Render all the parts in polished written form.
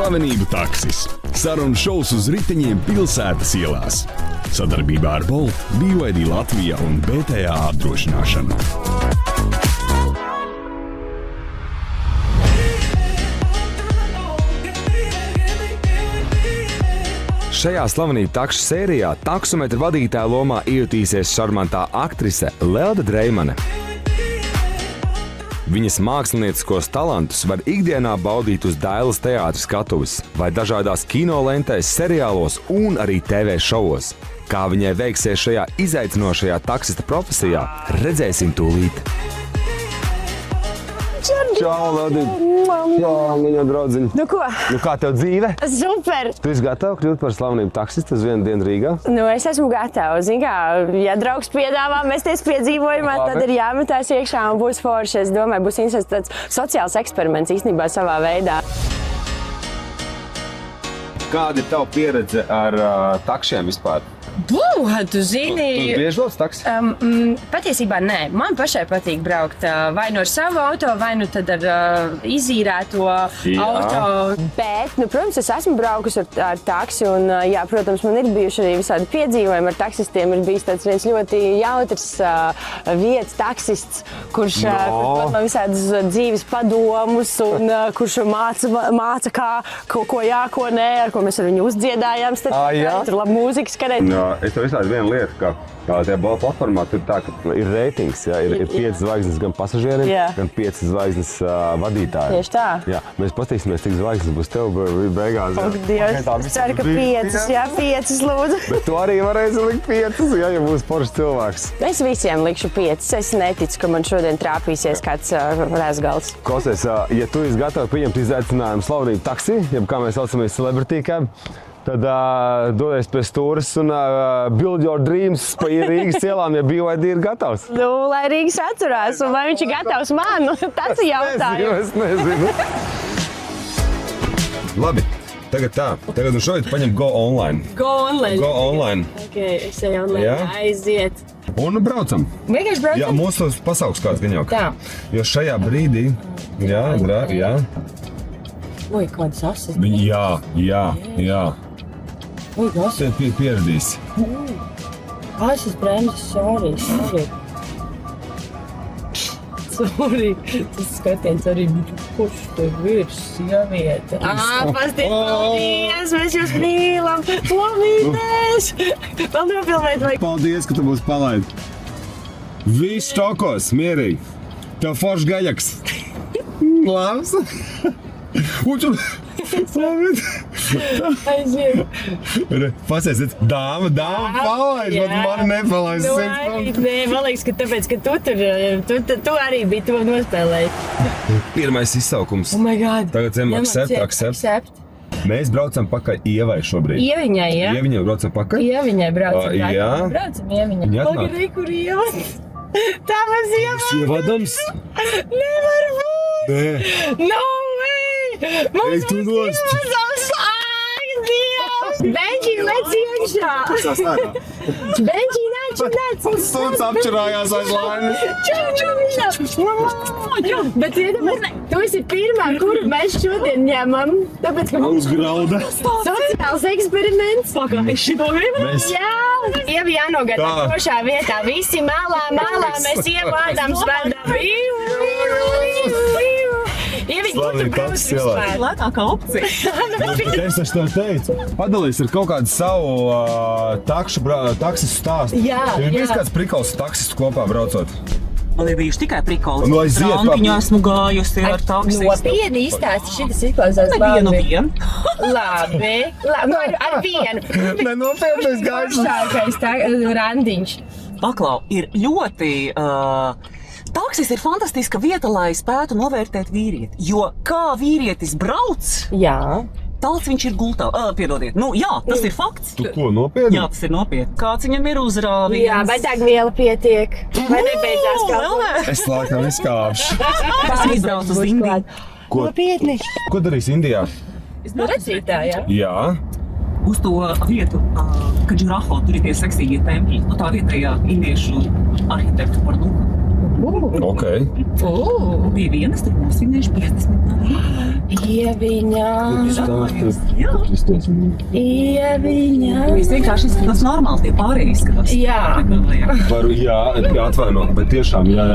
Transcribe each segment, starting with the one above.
Slavenību taksis. Sarunu šovs uz riteņiem pilsētas ielās. Sadarbībā ar Bolt, BYD Latvija un BTA apdrošināšanu. Šajā slavenību takšu sērijā taksometra vadītāja lomā iejutīsies šarmantā aktrise Lelda Dreimane. Viņas mākslinieciskos talantus var ikdienā baudīt uz Dailas teātra skatuves vai dažādās kinolentēs, seriālos un arī TV šovos. Kā viņai veiksies šajā izaicinošajā taksista profesijā, redzēsim tūlīt. Čau, Ladīt! Jā, viņa draudziņa. Nu ko? Nu kā tev dzīve? Super! Tu esi gatava kļūt par slavenību taksistu uz vienu dienu Rīgā? Nu, es esmu gatava. Zini kā, ja draugs piedāvā mesties piedzīvojumā, tad ir jāmetās iekšā un būs forši. Es domāju, būs interesants tāds sociāls eksperiments īstenībā savā veidā. Kāda ir tava pieredze ar takšiem vispār? Tu zini... Tu bieži brauc taksi? Patiesībā nē. Man pašai patīk braukt vai no ar savu auto, vai nu tad ar izīrēto auto. Bet, protams, es esmu braukusi ar taksi un, jā, protams, man ir bijuši arī visādi piedzīvojumi ar taksistiem. Ir bijis tāds viens ļoti jautrs vietas taksists, kurš man visādas dzīves padomus un kurš māca ko jā, ko nē, ar ko mēs ar viņu uzdziedājām. Tur labi mūzika skanēja. Es tev izstāstu vienu lietu, ka tajā Bolt platformā tur tā, ka ir reitings, jā, ir 5 zvaigznes gan pasažieriem, gan 5 zvaigznes vadītājiem. Tieši tā. Jā, mēs patīsimies, cik zvaigznes būs tev beigās. Dievs, es ceru, ka 5, jā, 5 lūdzu. Bet tu arī varēsi likt 5, ja būs foršs cilvēks. Es visiem likšu 5. Es neticu, ka man šodien trāpīsies kāds rezgals. Klausies, ja tu esi gatava pieņemt izaicinājumu slavenību taksi, jeb kā mēs saucamies celebrity cab, tad dodies pie stūres un build your dreams pa Rīgas ielām, ja BYD ir gatavs. Nu, lai Rīgas atcerās, un vai viņš ir gatavs man, tas ir jautājums. Es nezinu. Labi, tagad tā. Tagad un šodien paņem Go Online. Go Online? Go Online. Ok, es eju online, aiziet. Un braucam. Vienkārši braucam? Jā, mūsu pasaules kāds gan jau. Tā. Jo šajā brīdī, jā. Ui, kādas asas. Jā. Ui, Tev pieradīs. Asas bremzes, sorry. Tas skatiens arī bija, kurš tev ir sieviete. Paldies, mēs jūs mīlam. Labīties! Vēl nopilnēt vajag. Paldies, ka tu mūs palaidi. Viss tokos, mierīgi. Tev foršs gaļaks. Labs. Aiziet. Pasiesiet, dāma palaid, bet mani nepalaid. Nē, man liekas, ka tāpēc, ka tu arī biji to nospēlēji. Pirmais izsaukums. Oh my God. Tagad zem accept. Mēs braucam pakaļ Ievai šobrīd. Ieviņai, jā? Ieviņai braucam pakaļ? Ieviņai braucam. Jā. Braucam Ieviņai. Pagaidī, kur Ieva? Tā mēs Ieva. Ievadams? Nevar būt. Nē. No way. Mums tu nost. Dievs! Benģī, lec iekšā! Benģī, nāc! Suns apčurājās aiz laimes. Čau! Bet iedomājies, tu esi pirmā, kuru mēs šodien ņemam, tāpēc, ka mums grauda. Sociāls eksperiments. Es šito gribu. Jā! Ievi jānogada drošā vietā. Visi malā, mēs ievādām spērdām. Ievi, ko tu brauc vispār? Lētākā opcija. Es taču tev teicu, padalīs ar kaut kādu savu taksistu stāstu. Jā. Ir bijis kāds prikols taksistu kopā braucot? Man ir bijuši tikai prikoli. Nu, aiziet, Randiņā esmu gājusi ar taksistu. Nopietni izstāsti, šitas izklausās Vienu. Labi. Ar vienu. Nenopietni es gājusi. Foršākais randiņš. Paklau, ir ļoti... Taksis ir fantastiska vieta, lai spētu novērtēt vīrieti. Jo kā vīrietis brauc, Jā. tāds viņš ir gultā. Piedodiet, jā, tas ir fakts. Tu ko, nopietni? Jā, tas ir nopietni. Kāds viņam ir uzrāviens? Jā, vai degviela pietiek? Vai nebeidzās kaut Es laikam izkāpšu. Kas izbrauc uz Indiju? Nopietni. Ko darīs Indijā? Redzītā, jā? Jā. Uz to vietu, Kadžuraho, tur ir tie seksīgie tempļi. Tā vietējā indiešu arhitektu par Ok. Bija vienas, tur nosvinējuši 50 gadu. Ieviņā. Viss vienkārši izskatās normāli, tie pārējie izskatās. Jā. Varu, jā, atvainot, bet tiešām, jā.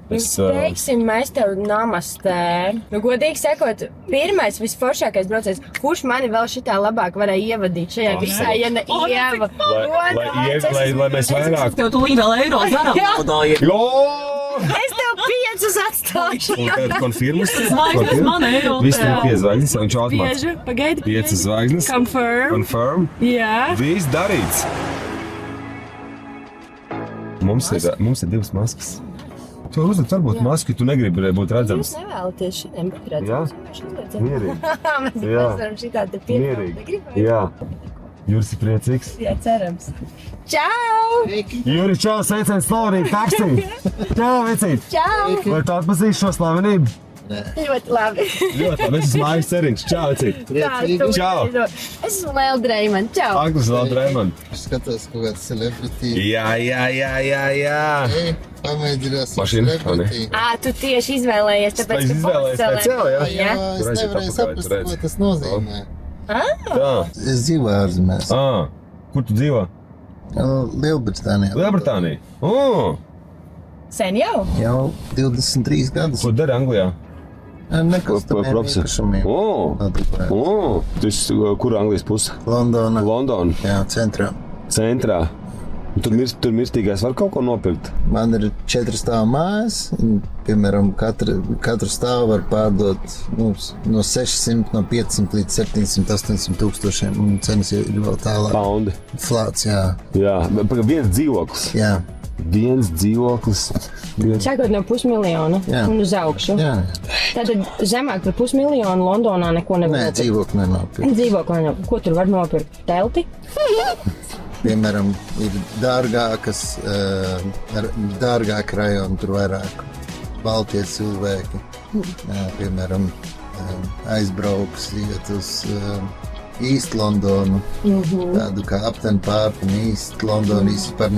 Teiksim, mēs tev namastē. Nu, godīgi sakot, pirmais, visforšākais braucējs, kurš mani vēl šitā labāk varēja ievadīt šajā visā, ja ne Ieva. Lai mēs vairāk. Tev tu līdz vēl eiro zaram nodāji. Jo! Es tev 5 atstāšu. Konfirmas? Zvaigznes man eiro. Viss ir 5 zvaigznes, viņš automāts. Bieži, pagaidi. 5 zvaigznes. Confirm. Jā. Viss darīts. Mums ir 2 maskas. Tu uzliec varbūt masku, tu negribi būt redzams. Jūs nevēlaties šitiem būt redzams. Mierīgi. Mēs varam šitā te Mierīgi. Jā. Juris ir priecīgs. Jā, cerams. Čau! Juri, čau, sveiciens Slavenību taksī. Čau, vecīt. Čau! Vai tu atpazīsti šo Slavenību? Ļoti labi. Ļoti labi, es esmu Mājas Ceriņš. Čau, vecīt. Čau. Es esmu Lēla Dreimana. Čau! Agnes Lēla Dreimana. Skatos kaut kāds celebrity. Jā. Pamēģinās Mašīna, celebrity. Tu tieši izvēlējies, tāpēc, Es izvēlējos speciāli, jā? Jā, Jā? es nevarēju saprast, ko tas nozīmē. Tā. Es dzīvoju ārzemēs. Kur tu dzīvo? Lielbritānijā. Lielbritānija. Sen jau? Jau 23 gadus. Ko dari Anglijā? Nekustamiem īpašumiem. Tas kur Anglijas puse? Londona. Londona. Jā, centrā. Centrā. Tur mirstīgais var kaut ko nopirkt? Man ir 4 stāvu mājas. Un, piemēram, katru stāvu var pārdot no 600, no 500 līdz 700, 800 tūkstošiem. Un cenas ir vēl tālāk. Paundi. Flāts, jā. Jā, viens dzīvoklis. Jā. Viens dzīvoklis. Sākot no 500 000 un uz augšu. Jā. Tātad zemāk par 500 000 Londonā neko nevar Nē, nopirkt. dzīvokli nenopirkt. Dzīvokli nenopirkt. Ko tur var nopirkt? Telti? Piemēram, ir dārgāki rajoni, tur vairāk baltie cilvēki. Piemēram, aizbrauks, iet uz East Londonu, tādu kā Upton Park un East Londonu, vispār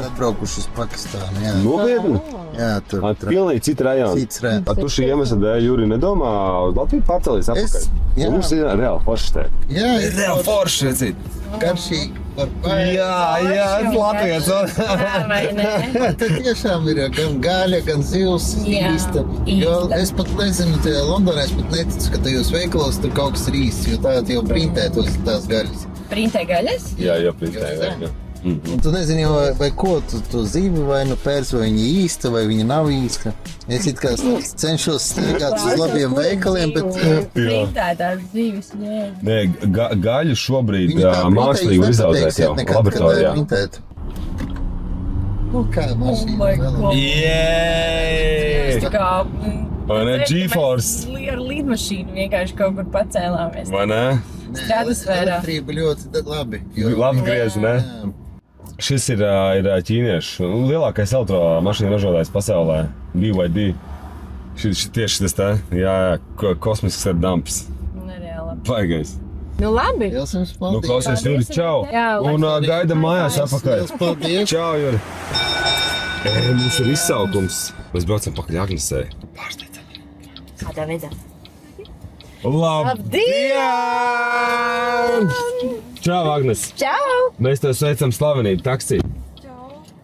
atbraukuši uz Pakistānu. Jā, Nopietni? jā tur Pilnīgi cita rajona. cits rēns. Tu šī iemesla dēļ, Juri, nedomā uz Latviju pārcēlies atpakaļ? jā. Mums ir reāli forši te. Jā, ir Reāli forši, redzīt. garšīgi par pāri. Jā, es Latvijas. Vai ne? Te tiešām ir gan gaļa, gan zivs Jā, īsta. Jo es pat nezinu, tajā Londonā es pat neticu, ka tajos veikalos tur kaut kas ir īsts, jo tādi jau printētos tās gaļas. Printē gaļas? Jā, printē. Un tu nezini jau, vai ko tu zīvi, vai nu pērs, vai viņa īsta, vai viņa nav īsta. Es it kā cenšos steigāt uz labiem veikaliem, bet Printētās dzīves, jā. Nē, gaļu šobrīd viņa tā mākslīgi var izaudzēt jau laboratorijā. Nu kā mašīna vēl. Jēj! Tā kā... Vai ne? GeForce. Ar līdmašīnu vienkārši kaut kur pacēlāmies. Vai ne? Stratosfērā. Elektrība ļoti labi. Labi griež, ne? Jā. Šis ir ķīniešu lielākais elektromašīnu ražotājs pasaulē. BYD. Tieši tas tā. Jā, kosmisks ar dumps. Nereāli. Baigais. Nu labi. Liels jums Nu, paldies. klausies, Juri, čau! Jā, Un gaidam mājās atpakaļ. Liels paldies. Čau, Juri! Mums ir izsaukums. Mēs braucam pakaļ Agnesē. Kādā veidā? Labdien! Čau, Agnes! Čau! Mēs tev sveicam Slavenību taksī.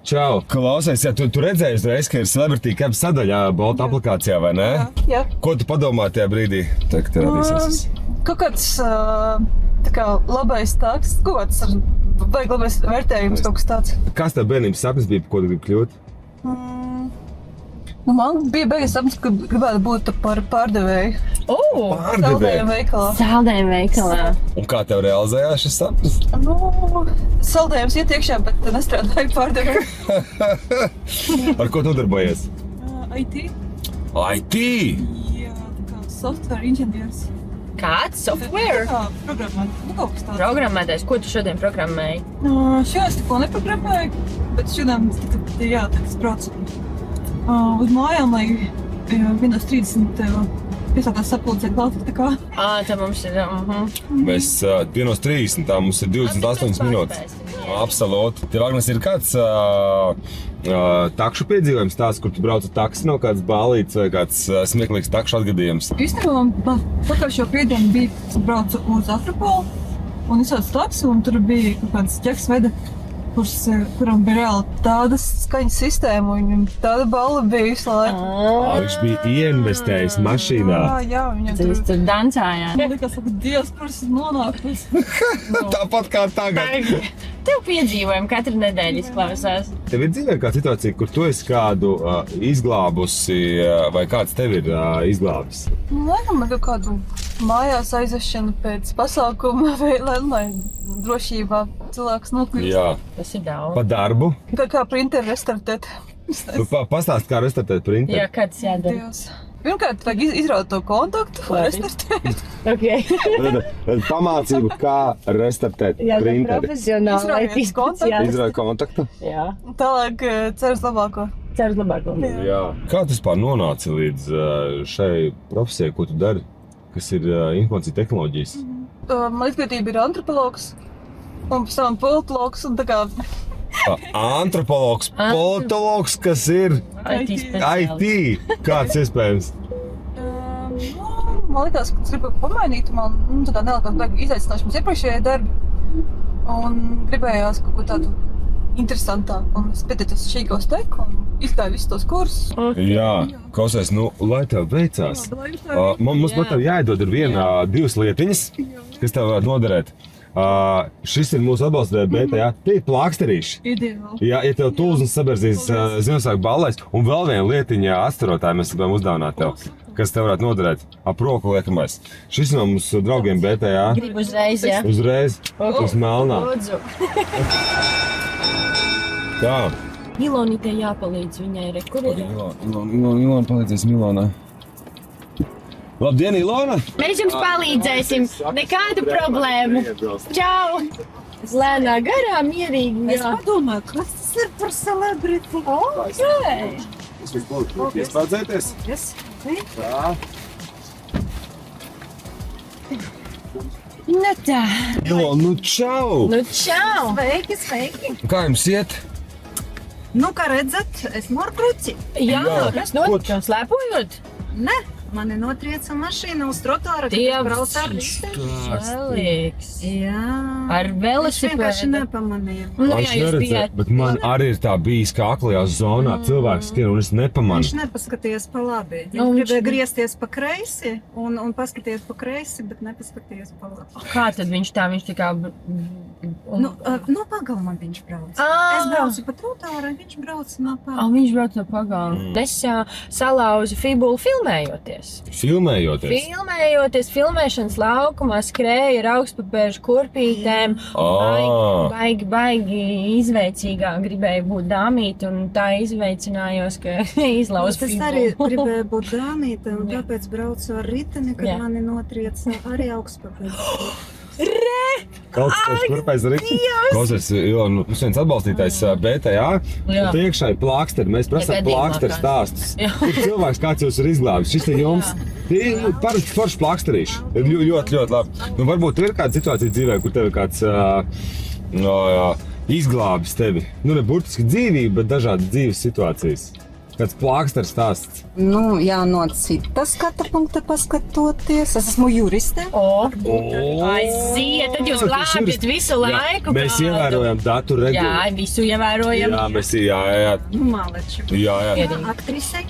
Čau! Klausies, ja tu redzēji uzreiz, ka ir Celebrity Cab sadaļā Bolt aplikācijā, vai ne? Jā. Ko tu padomāji tajā brīdī? Tā, ka te radīsies. Kaut kāds tā kā labais taks, kaut kāds vajag labais vērtējums, kaut kas tāds. Kas tev bērnības sapnis bija, ko tu gribi kļūt? Nu, man bija beigas sapnis, ka gribētu būt par pārdevēju. Saldējumu veikalā. Saldējumu veikalā. Un kā tev realizējās šis sapnis? Nu, saldējums iet iekšā, bet nestrādāju pārdevēju. Ar ko tu darbojies? IT? IT! Jā, tā kā software inženieris. Kāds? Software? Jā, programmēt. Nu, kaut kas tāds. Programmētājs. Ko tu šodien programmēji? Šodien es neko neprogrammēju, bet šodien jā, tad es braucu uz mājām, lai 1:30 piesākās sapulcēt klāt, tā kā. Tā mums ir. Mēs 1:30, tā mums ir 28 minūtes. Absolūti. Tev, Agnes, ir kāds takšu piedzīvojums tās, kur tu brauc ar taksi no kāds bālīts vai kāds smieklīgs takšu atgadījums? Īstenībā, pagājušo piedienu bija braucu uz Afropolu un izsaucu taksi, un tur bija kaut kāds ķeks veda, kuram bija reāli tāda skaņas sistēma, un viņam tāda balva bija visu laiku. Viņš bija ieinvestējis mašīnā. Jā, viņam Jūs tur dancājāt. Man liekas, ka Dievs, kur esmu nonākusi. Tāpat kā tagad. Tev piedzīvojumi katru nedēļu izklausās. Tev ir dzīvē kāda situācija, kur tu esi kādu izglābusi vai kāds tev ir izglābis? Laikam, man kaut kādu mājās aizvešanu pēc pasākuma, vai lai drošībā cilvēks nokļūst. Jā. Tas ir daudz. Pa darbu? Kā printeri restartēt. Pastāst, kā restartēt printeri. Jā, kāds jādara. Dievs. Pirmkārt, vajag izraut to kontaktu, lai restartēt. Okay. Pamācību, kā restartēt printeri. Izraujot kontaktu. Izraut kontaktu? Jā, Tālāk ceru uz labāko. ceru labāko. Jā. Kā tu vispār nonāci līdz šai profesijai, ko tu dari, kas ir informācija tehnoloģijas? Man izglītība ir antropologs un pēc tam politologs un tā kā Antropologs, politologs, kas ir IT speciālists. IT. Kāds iespējams? man likās, ka es gribu pamainīt, man tā kā nelikās baigi izaicināšanas iepriekšējai darbi un gribējās kaut ko tādu interesantāku. Un es pieteicos Šīgos Tech un izgāju visus tos kursus. Jā, klausies, nu, lai tev veicās. Mums pat tev jāiedod ir divas lietiņas, kas tev varētu noderēt. Šis ir mūsu atbalstītāja BTA. Tie ir plāksterīši. Ideāli. Jā, ja tev tūlznes saberzīs Ziemassvētku ballēs, un vēl viena lietiņa atstarotāja mēs gribam uzdāvināt tev, kas tev varētu noderēt. Ap roku liekamais. Šis no mūsu draugiem BTA. Gribu uzreiz, jā. Uzreiz, uz melnā. Lūdzu. Tā. Ilonītē jāpalīdz viņai, kur ir? Ilona palīdzēs Milonā. Labdien, Ilona! Mēs jums palīdzēsim, nekādu problēmu. Čau! Lēnā garā, mierīgi. Es padomāju, kas tas ir par celebrity? Okay. Iespēdzēties? Tā. Nu tā. Ilona, nu čau! Nu čau! Sveiki, sveiki! Kā jums iet? Nu, kā redzat, esmu ar kruci. Jā, Jā. kas notika? Slēpojot? Ne, mani notrieca mašīna uz trotuāra, kad es braucu ar Felix. Jā. Ar Es vienkārši velosipēdu. nepamanīju. Nu, Es jā, jūs neredzēju, bijāt. bet man arī ir tā bijis, ka aklajā zonā cilvēks skrien, un es Viņš nepamanu. nepaskatījās pa labi. Nu, Viņš viņš- gribēja griezties pa kreisi un paskatīties pa kreisi, bet nepaskatījās pa labi. Kā tad viņš tā kā... No pagalma viņš brauc. Ā. Es braucu pa trotuāra, viņš brauc no pagalma. Viņš brauc no pagalma. Es salauzu fibulu filmējoties. Filmējoties. Filmēšanas laukumā skrēja ar augstpapēžu kurpītēm. Baigi izveicīgā gribēja būt dāmīte, un tā izveicinājos, ka izlauzu Es arī gribēju būt dāmīte, un tāpēc braucu ar riteni, kad Jā. mani notrieca arī augstpapēžu. Kaut kas kurpais arī. Klausies, Ilona, mums viens atbalstītājs BTA. Jā. Tie iekšā ir plāksteri. Mēs prasām gadījumā plāksteru kāds. stāstus. Jā. Kur cilvēks kāds jūs ir izglābis? Šis ir jums. Tie ir parasti forši plāksterīši. Ir ļoti, ļoti labi. Nu, varbūt tev ir kāda situācija dzīvē, kur tev ir kāds izglābis tevi. Nu, ne burtiski dzīvību, bet dažādas dzīves situācijas. Kāds plāksteru stāsts. Nu, jā, no citas skata punkta paskatoties. Es esmu juriste. Aiziet, tad jūs glābjat visu laiku. Mēs ievērojam datu regulu. Jā, visu ievērojam. Jā, mēs jā. Nu, maleču. Jā. Aktrisei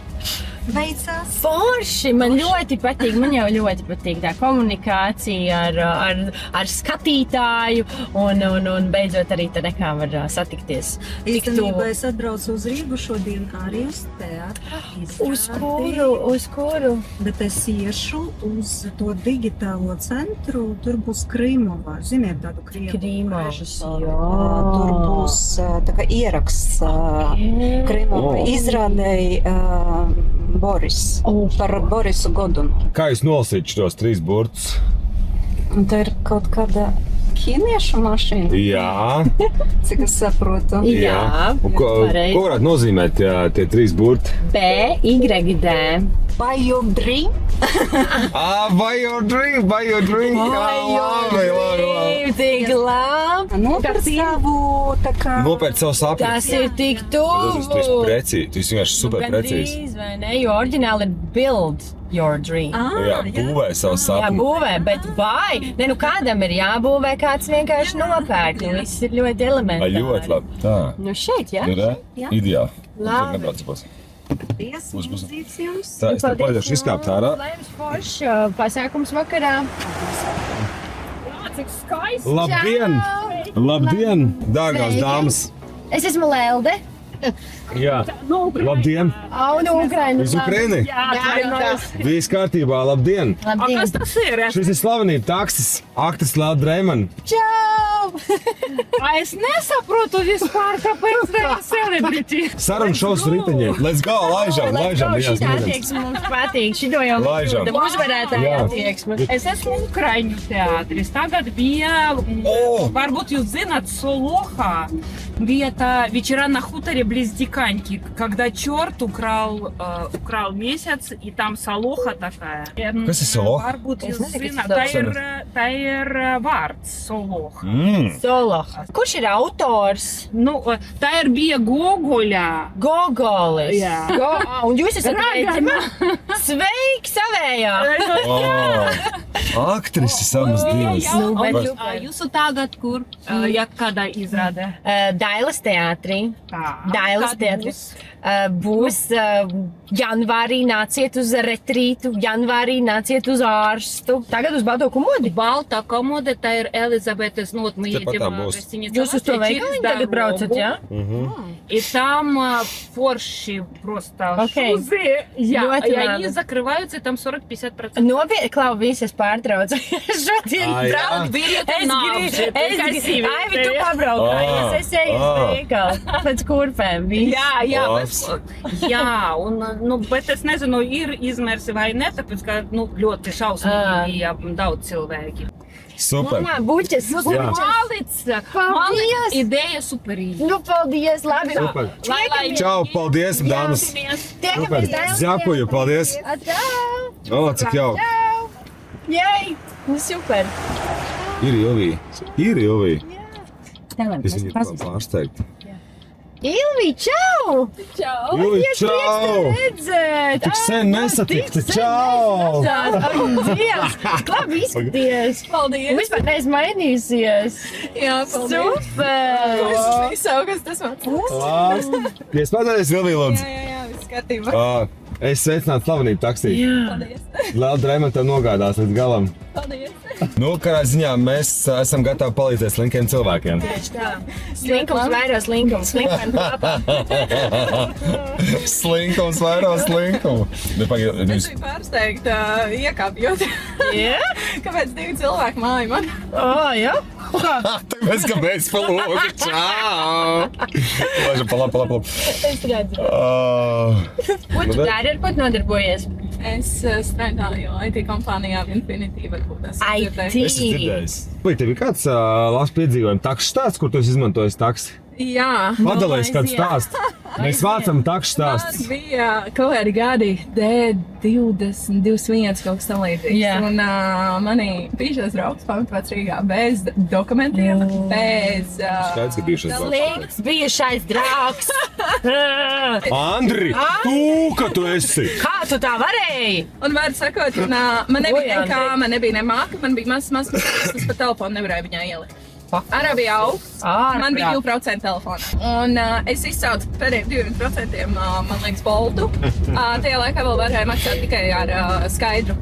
veicās. Forši, man ļoti patīk, man jau ļoti patīk tā komunikācija ar skatītāju un beidzot arī tad nekā var satikties. Tik Īstenībā tuvu. es atbraucu uz Rīgu šodien arī uz teātra izrādi. Uz kuru? Bet es iešu uz to digitālo centru, tur būs Krīmovā. Ziniet tādu Krievu Krīmovas, režisoru? jā. Tur būs tā kā ieraksts Krīmovā izrādēji Boris, par Borisu Godunu. Kā jūs nolasīt šos 3 burtus? Un tā ir kaut kāda ķīniešu mašīna, Jā. cik es saprotu. Jā, Un ko pareizi. varētu nozīmēt tie 3 burti? B, Y, D. Buy your dream, Buy your drink. Labi. Tik labi. Nopērk savu tā kā... Nopērk savu sapni. Tas ir tik Tu esi tuvu. precīzi, tu esi vienkārši super precīzi. Gandrīz, vai ne? Jo oriģināli ir build your dream. Jā, būvē savu Jā, sapni. būvē, bet vai? Ne, nu kādam ir jābūvē, kāds vienkārši nopērk. Un viss ir ļoti elementāri. Ļoti labi. Tā. Nu šeit, jā? Ir, ideāli. Labi. Nebrauc pus. Paldies, milzīgs jums. Tā, es tev palīdzēšu izkāpt ārā. Lai jums forši pasākums vakarā. Cik skaisti. Labdien! Labdien, dārgās Sveiki. dāmas! Es esmu Lelde. Jā, labdien! No Ukrainas. Iz Ukraini? Jā, Viss kārtībā, labdien! labdien. Tas ir. Šis ir slavenība taksis, aktris Lelde Dreiman. Čau! Es nesaprotu vispār, kāpēc tā ir celebrity. Sarunu šovs riteņiem. Let's go, laižam! Šī attieksme mums patīk. Šito jau Laižam. uzvarētāja Jā. attieksme. Es esmu Ukraiņu teātris. Tagad bija, varbūt jūs zināt, Солоха. Bija tā вечера на хуторе близ Диканьки, когда черт украл месяц, и там Солоха такая. Kas ir Солоха? Varbūt jūs Es nezinu, zināt, kas tā ir vārds Солоха. Soloha. Kurš ir autors? Nu, tā ir bija Gogoļā. Gogolis. Jā. Un jūs esat Ragana. redzama? Sveiki, savējā! Aktrisi samas divas. Nu, bet Vai- super. Jūsu tagad kur? Ja kādā izrādē? Dailas teātrī. Tā. Dailas Kad teātris. Būs janvārī nāciet uz retrītu, janvārī nāciet uz ārstu. Tagad uz Balto komodi. Balta komode, tā ir Elizabetes Tepat tā būs. Jūs uz to veikaliņu tagad braucat, jā? И там форши просто Окей. шузы. И Ļoti они labi. закрываются, и там 40-50%. Nopietni, Klau, viss es pārtraucu. Šodien Ai, jā. braucu. Берите Es навши, ты красивый. Aivi, tu pabraukājies, es eju uz veikalu. Pēc kurpēm, viss. Jā, un, nu, bet es nezinu, ir izmērsi vai ne, tāpēc, ka, nu, ļoti šausmīgi daudz cilvēki. Super. Mamā, buķes, Малица, ideja superīga. Nu, paldies, labi. Super. Tiekamies. Čau, paldies, dāmas! Tiekamies, Dailas Ďakuju, paldies! Atā. O, cik jauki! Čau. Jej, nu super. Ir Ilvija. Es viņu pārsteigtu. Ilvi, čau! Ilvija, čau! Redzēt! Tik sen nesatikti, čau! Dievs, labi izskaties! Paldies! Vispār neesmu mainījusies! Jā, paldies! Super! Visu, kas tas man Klās! Es pateicu, Ilvija, lūdzu. Jā, viss kārtībā. Es sveicinātu slavenību taksī. Lelde Dreiman tev nogādās līdz galam. Paldies! Nu, kādā ziņā mēs esam gatavi palīdzēt slinkiem cilvēkiem. Slinkums vairos linkums, slinkums papā. Slinkums vairāk slinkumu. Es biju pārsteigta, iekāpjot. Jā? Kāpēc divi cilvēki māja man? Jā? Tāpēc, ka mēs pa logu. Čau! Laižam pa labu. Es redzu. Ko tu bet- dari, ar ko tu nodarbojies? Es strādāju IT kompānijā Infinity, varbūt esmu dzirdējis. Es esmu dzirdējis. Vai tev ir kāds labs piedzīvojums taksu stāsts, kur tu esi izmantojis taksi? Jā. Padalies kādu stāstu. Mēs vācam taksu stāstus. Tas bija kaut kādi gadi, D20, 21, kaut kas tam līdzīgs. Jā. Un mani bijušais draugs pamatots Rīgā bez dokumentiem, bez... Skaidrs, ka bijušais draugs. Slikts bijušais draugs. Andri, tu, ka tu esi! Kā tu tā varēji? Un vārdu sakot, man nebija Oi, nekā, Andrej. man nebija ne māka, man bija mazs, es pa telefonu nevarēju viņā ielikt. Arā bija augsts, man bija 2% telefona. Un es izsaucu pēdējiem 2%, man liekas, boltu. Tajā laikā vēl varēja maksāt tikai ar skaidru.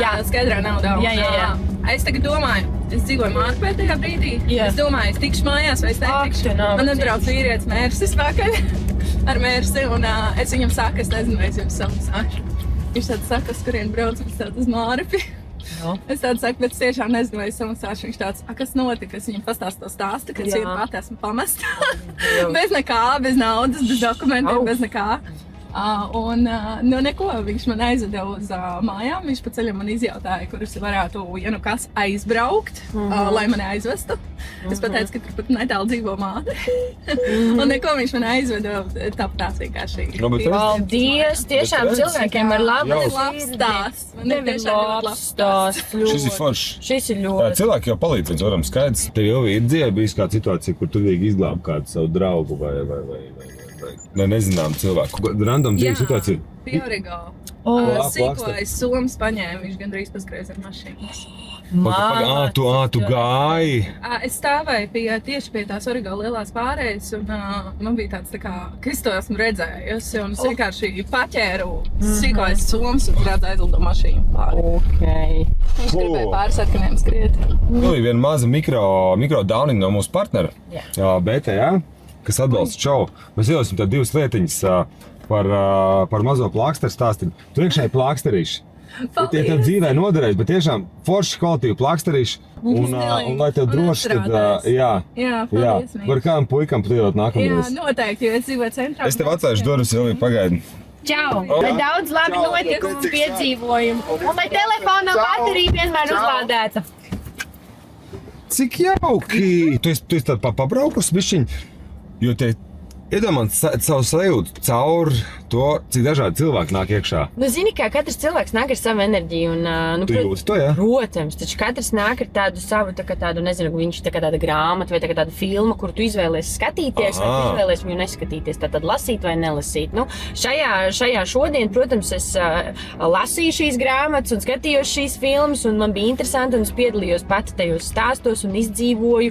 Jā. Skaidrā naudā. Un, Jā. Es tagad domāju, es dzīvoju Mārpē tajā brīdī. Jā. Es domāju, es tikšu mājās vai es netikšu. tu nav Man atbrauc vīrietis mērsis pakaļ ar mērsi. Un es viņam saku, es nezinu, vai es jums samaksāšu. Viņš tāds saka, uz kurien brauc, viņš tāds uz Mārpi. Es tādu saku, bet es tiešām nezinu, vai es samaksāšu. Viņš tāds, kas notika? Es viņam pastāstu to stāstu, ka es Jā. vienu pati esmu pamesta. Bez nekā, bez naudas, bez dokumentiem, bez nekā. Neko, viņš man aizveda uz mājām, viņš pa ceļam man izjautāja, kurus varētu, kas aizbraukt, lai mani aizvestu. Es pateicu, ka tur pat netālu dzīvo māte. Un neko viņš man aizveda, tāpēc vienkārši. Paldies, tiešām cilvēkiem ar labu stāsts. Man ir labs stāsts. Šis ir foršs. Šis ir ļoti. Cilvēki jau palīdz viens otram skaidrs. Tev jau ir dzīvē bijis kāda situācija, kur tu vajag izglābt kādu savu draugu vai nezinām cilvēku. Random dzīves situācija. Piorigo. Sīkojas Somas paņēma, viņš gandrīz paskreiz ar mašīnas. Tu gāji. Es stāvēju tieši pie tās Origo lielās pārējas, un man bija tāds ka es to esmu redzējusi, un es vienkārši paķēru Sīkojas Somas un redzu aizlido mašīnu pāri. Okay. Viņš gribēja pāri sarkaniem skriet. Nu, ir viena maza mikro dauniņa no mūsu partnera, BTA, kas atbalsta šovu. Mēs iedosim tā divas lietiņas par mazo plāksteru stāstiņu. Tu iekšēji plāksterīši. Tie tev dzīvē noderēs, bet tiešām forši kvalitīvi plāksterīši. Un lai tev droši tad, paldies. Var kādam puikam plīdot nākamreiz. Jā, noteikti, jo es dzīvoju centrā. Es tev atstājuši durvis, Ilija, pagaidi. Čau! Lai daudz labi notikumu un piedzīvojumu. Un lai telefona baterija vienmēr uzlādēta. Cik jauki! Tu esi tā pabraukus bišķiņ, jo te iedomāts savu sajūtu caur to, cik dažādi cilvēki nāk iekšā. Nu, zini, kā katrs cilvēks nāk ar savu enerģiju. Un, Tu jūti to, jā? Protams, taču katrs nāk ar tādu savu, tādu, nezinu, viņš tā kā tāda grāmata vai tā kā tāda filma, kuru tu izvēlies skatīties, vai tu izvēlies viņu neskatīties, tātad lasīt vai nelasīt. Nu, šajā šodien, protams, es lasīju šīs grāmatas un skatījos šīs filmas, un man bija interesanti, un es piedalījos pati tajos stāstos un izdzīvoju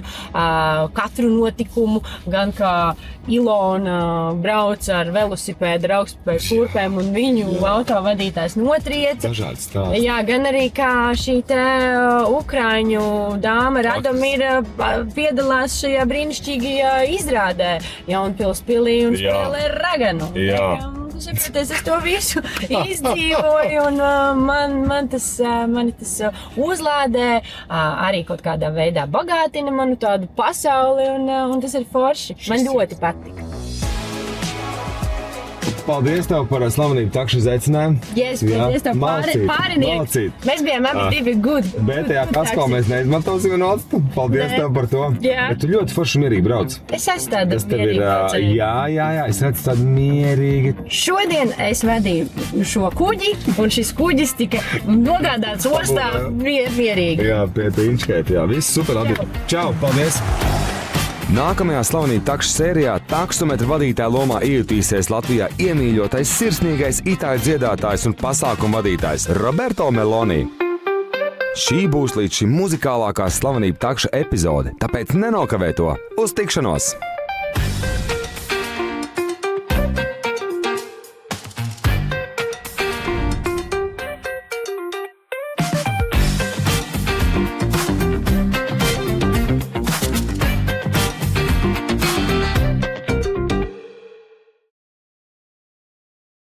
katru notikumu, gan kā Ilona brauc ar velosipēdu raukspēju kurpēm un viņu autovadītājs notrieca. Dažādi stāsti. Jā, gan arī kā šī te ukraiņu dāma Radomira piedalās šajā brīnišķīgajā izrādē Jaunpils pilī un spēlē raganu. Jā. Es to visu izdzīvoju, un mani tas uzlādē, arī kaut kādā veidā bagātina manu tādu pasauli, un tas ir forši. Man ļoti patika. Paldies tev par slavenību takšu izaicinājumu. Yes, paldies tev pārinieki. Mēs bijām abi divi good. BTA kasko mēs neizmantosim un otru. Paldies tev par to. Jā. Bet tu ļoti forši mierīgi brauc. Es esmu tāda mierīga. Jā, es redzu tādu mierīgi. Šodien es vadīju šo kuģi, un šis kuģis tika nogādāts ostā mierīgi. Jā, pie inčkēt, jā. Viss super labi. Čau, paldies. Nākamajā slavenību takšu sērijā taksometra vadītāja lomā iejutīsies Latvijā iemīļotais, sirsnīgais itāļu dziedātājs un pasākumu vadītājs Roberto Meloni. Šī būs līdz šim muzikālākā slavenību takšu epizode, tāpēc nenokavē to. Uz tikšanos!